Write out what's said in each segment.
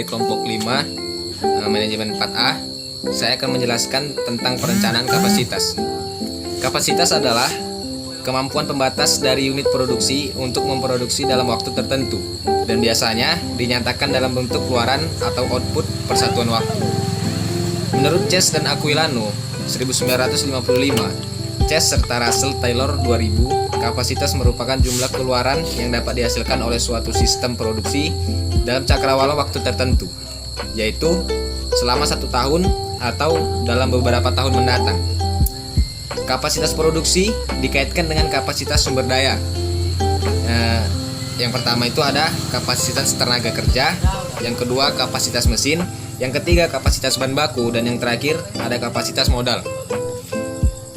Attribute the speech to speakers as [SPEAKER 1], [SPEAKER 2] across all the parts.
[SPEAKER 1] dari kelompok 5 manajemen 4A. Saya akan menjelaskan tentang perencanaan kapasitas. Kapasitas adalah kemampuan pembatas dari unit produksi untuk memproduksi dalam waktu tertentu dan biasanya dinyatakan dalam bentuk keluaran atau output persatuan waktu. Menurut Chess dan Aquilano 1955, Chess serta Russell Taylor 2000, kapasitas merupakan jumlah keluaran yang dapat dihasilkan oleh suatu sistem produksi dalam cakrawala waktu tertentu, yaitu selama 1 tahun atau dalam beberapa tahun mendatang. Kapasitas produksi dikaitkan dengan kapasitas sumber daya. Yang pertama itu ada kapasitas tenaga kerja, yang kedua kapasitas mesin, yang ketiga kapasitas bahan baku, dan yang terakhir ada kapasitas modal.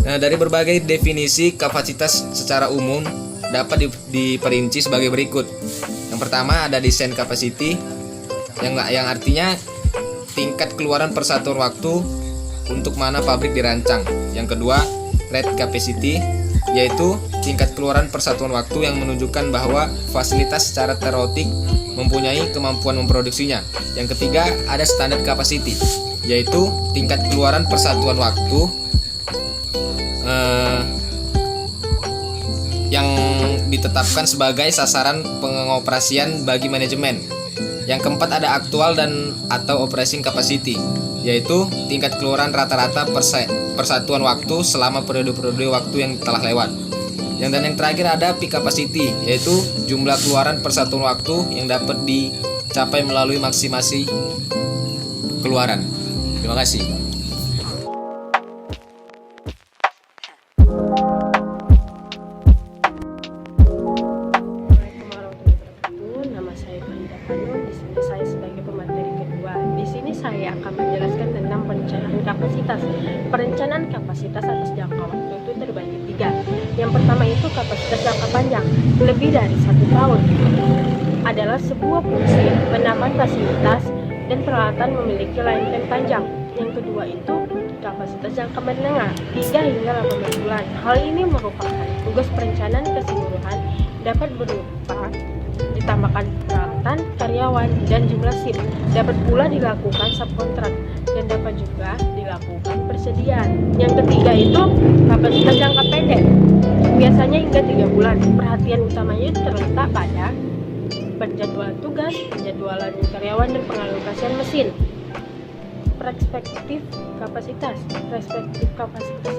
[SPEAKER 1] Dari berbagai definisi kapasitas secara umum dapat diperinci sebagai berikut. Yang pertama ada design capacity, yang artinya tingkat keluaran persatuan waktu untuk mana pabrik dirancang. Yang kedua rate capacity, yaitu tingkat keluaran persatuan waktu yang menunjukkan bahwa fasilitas secara teoretik mempunyai kemampuan memproduksinya. Yang ketiga ada standard capacity, yaitu tingkat keluaran persatuan waktu yang ditetapkan sebagai sasaran pengoperasian bagi manajemen. Yang keempat ada aktual dan atau operating capacity, yaitu tingkat keluaran rata-rata persatuan waktu selama periode-periode waktu yang telah lewat. Dan yang terakhir ada peak capacity, yaitu jumlah keluaran persatuan waktu yang dapat dicapai melalui maksimasi keluaran. Terima kasih.
[SPEAKER 2] Saya akan menjelaskan tentang perencanaan kapasitas. Perencanaan kapasitas atas jangka waktu itu terbagi 3. Yang pertama itu kapasitas jangka panjang, lebih dari 1 tahun. Adalah sebuah fungsi menambah fasilitas dan peralatan memiliki lifetime panjang. Yang kedua itu kapasitas jangka menengah, 3 hingga 18 bulan. Hal ini merupakan tugas perencanaan keseluruhan, dapat berupa ditambahkan peralatan, karyawan, dan jumlah shift. Dapat pula dilakukan subkontrak dan dapat juga dilakukan persediaan. Yang ketiga itu kapasitas jangka pendek, biasanya hingga 3 bulan. Perhatian utamanya terletak pada penjadwalan tugas, penjadwalan karyawan, dan pengalokasian mesin. Perspektif kapasitas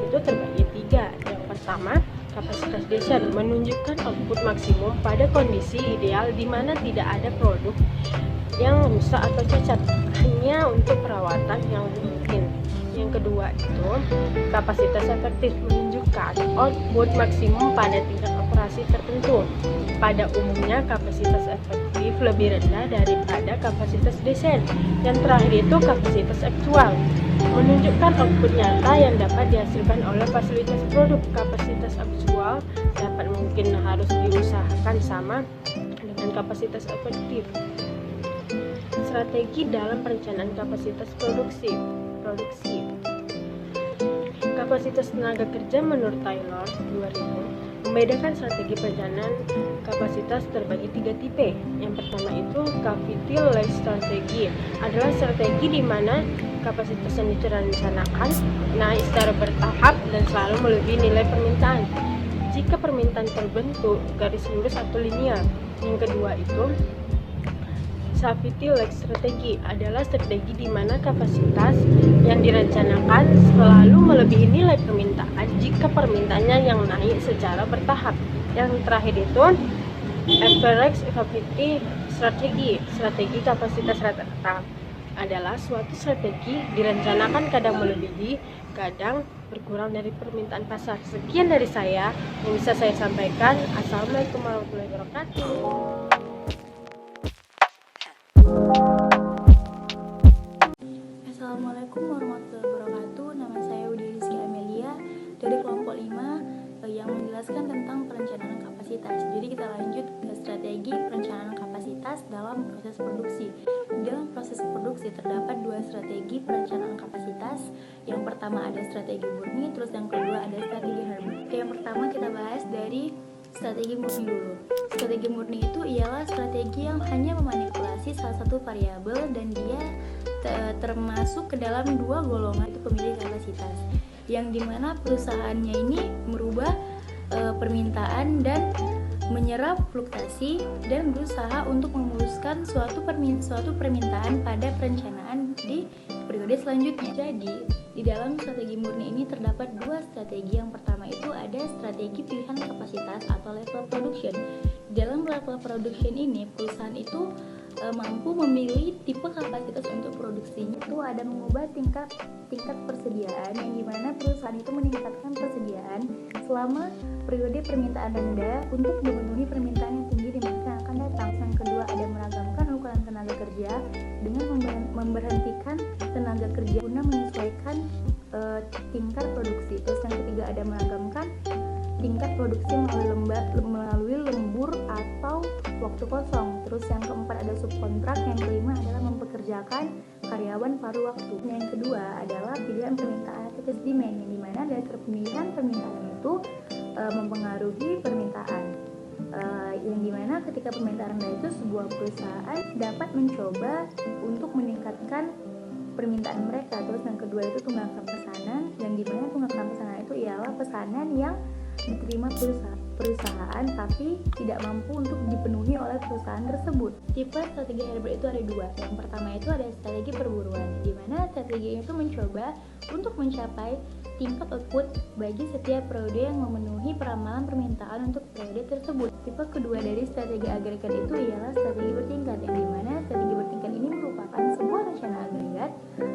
[SPEAKER 2] itu terbagi 3. Yang pertama, kapasitas desain menunjukkan output maksimum pada kondisi ideal di mana tidak ada produk yang rusak atau cacat, hanya untuk perawatan yang rutin. Yang kedua itu kapasitas efektif menunjukkan output maksimum pada tingkat operasi tertentu. Pada umumnya kapasitas efektif lebih rendah daripada kapasitas desain. Yang terakhir itu kapasitas aktual menunjukkan output nyata yang dapat dihasilkan oleh fasilitas produk. Kapasitas aktual dapat mungkin harus diusahakan sama dengan kapasitas efektif. Strategi dalam perencanaan kapasitas produksi. Kapasitas tenaga kerja menurut Taylor 2000 membedakan strategi perencanaan kapasitas terbagi 3 tipe. Yang pertama itu capital-led strategi, adalah strategi di mana kapasitas yang direncanakan naik secara bertahap dan selalu melebihi nilai permintaan jika permintaan terbentuk garis lurus atau linear. Yang kedua itu Safety-led strategi, adalah strategi di mana kapasitas yang direncanakan selalu melebihi nilai permintaan jika permintaannya yang naik secara bertahap. Yang terakhir itu average capacity strategi, strategi kapasitas rata-rata, adalah suatu strategi direncanakan kadang melebihi, kadang berkurang dari permintaan pasar. Sekian dari saya yang bisa saya sampaikan. Assalamualaikum warahmatullahi wabarakatuh.
[SPEAKER 3] Assalamualaikum warahmatullahi wabarakatuh. Nama saya Udi Rizky Amelia dari kelompok 5 yang menjelaskan tentang perencanaan kapasitas. Jadi kita lanjut ke strategi perencanaan kapasitas dalam proses produksi. Dalam proses produksi terdapat 2 strategi perencanaan kapasitas. Yang pertama ada strategi murni, terus yang kedua ada strategi Herbert. Yang pertama kita bahas dari strategi murni dulu. Strategi murni itu ialah strategi yang hanya memanipulasi salah satu variabel dan dia termasuk ke dalam dua golongan itu pemilih kapasitas, yang dimana perusahaannya ini merubah permintaan dan menyerap fluktuasi dan berusaha untuk memuluskan suatu permintaan pada perencanaan di periode selanjutnya. Jadi, di dalam strategi murni ini terdapat dua strategi. Yang pertama itu ada strategi pilihan kapasitas atau level production. Di dalam level production ini, perusahaan itu mampu memilih tipe kapasitas untuk produksinya. Itu ada mengubah tingkat persediaan, yang dimana perusahaan itu meningkatkan persediaan selama periode permintaan rendah untuk memenuhi permintaan yang tinggi di masa yang akan datang. Yang kedua ada meragamkan ukuran tenaga kerja dengan memberhentikan tenaga kerja guna menyesuaikan tingkat produksi. Terus yang ketiga ada meragamkan tingkat produksi melalui lembur atau waktu kosong. Terus yang keempat ada subkontrak. Yang kelima adalah mempekerjakan karyawan paruh waktu. Yang kedua adalah pilihan permintaan atas demand, yang dimana dari pemilihan permintaan itu mempengaruhi permintaan. Yang dimana ketika permintaan rendah itu sebuah perusahaan dapat mencoba untuk meningkatkan permintaan mereka. Terus yang kedua itu tunggakan pesanan, yang dimana tunggakan pesanan itu ialah pesanan yang diterima perusahaan tapi tidak mampu untuk dipenuhi oleh perusahaan tersebut. Tipe strategi hybrid itu ada dua. Yang pertama itu ada strategi perburuan, di mana strategi itu mencoba untuk mencapai tingkat output bagi setiap periode yang memenuhi peramalan permintaan untuk periode tersebut. Tipe kedua dari strategi agregat itu ialah strategi bertingkat, yang dimana strategi bertingkat ini merupakan sebuah rencana agregat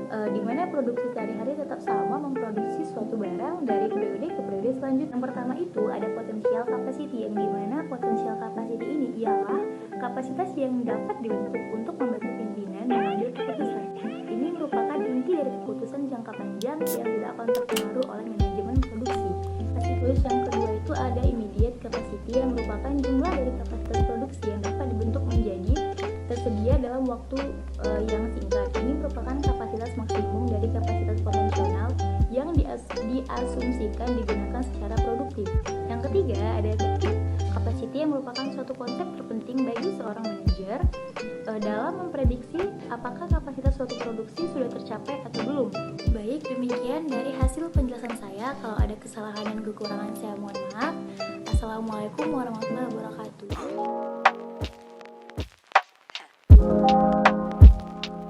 [SPEAKER 3] di mana produksi sehari-hari tetap sama memproduksi suatu barang dari periode ke periode selanjutnya. Yang pertama itu ada potensial capacity, yang dimana potensial capacity ini ialah kapasitas yang dapat dibentuk untuk membantu pimpinan mengambil keputusan. Ini merupakan inti dari keputusan jangka panjang yang tidak akan terpengaruh oleh manajemen produksi. Terus yang kedua itu ada immediate capacity, yang merupakan jumlah dari kapasitas produksi yang dapat dibentuk menjadi tersedia dalam waktu yang singkat. Ini merupakan kapasitas maksimum dari kapasitas potensial yang diasumsikan digunakan secara produktif. Yang ketiga ada effective capacity, yang merupakan suatu konsep terpenting bagi seorang manajer dalam memprediksi apakah kapasitas suatu produksi sudah tercapai atau belum. Baik, demikian dari hasil penjelasan saya. Kalau ada kesalahan dan kekurangan saya mohon maaf. Assalamualaikum warahmatullahi wabarakatuh.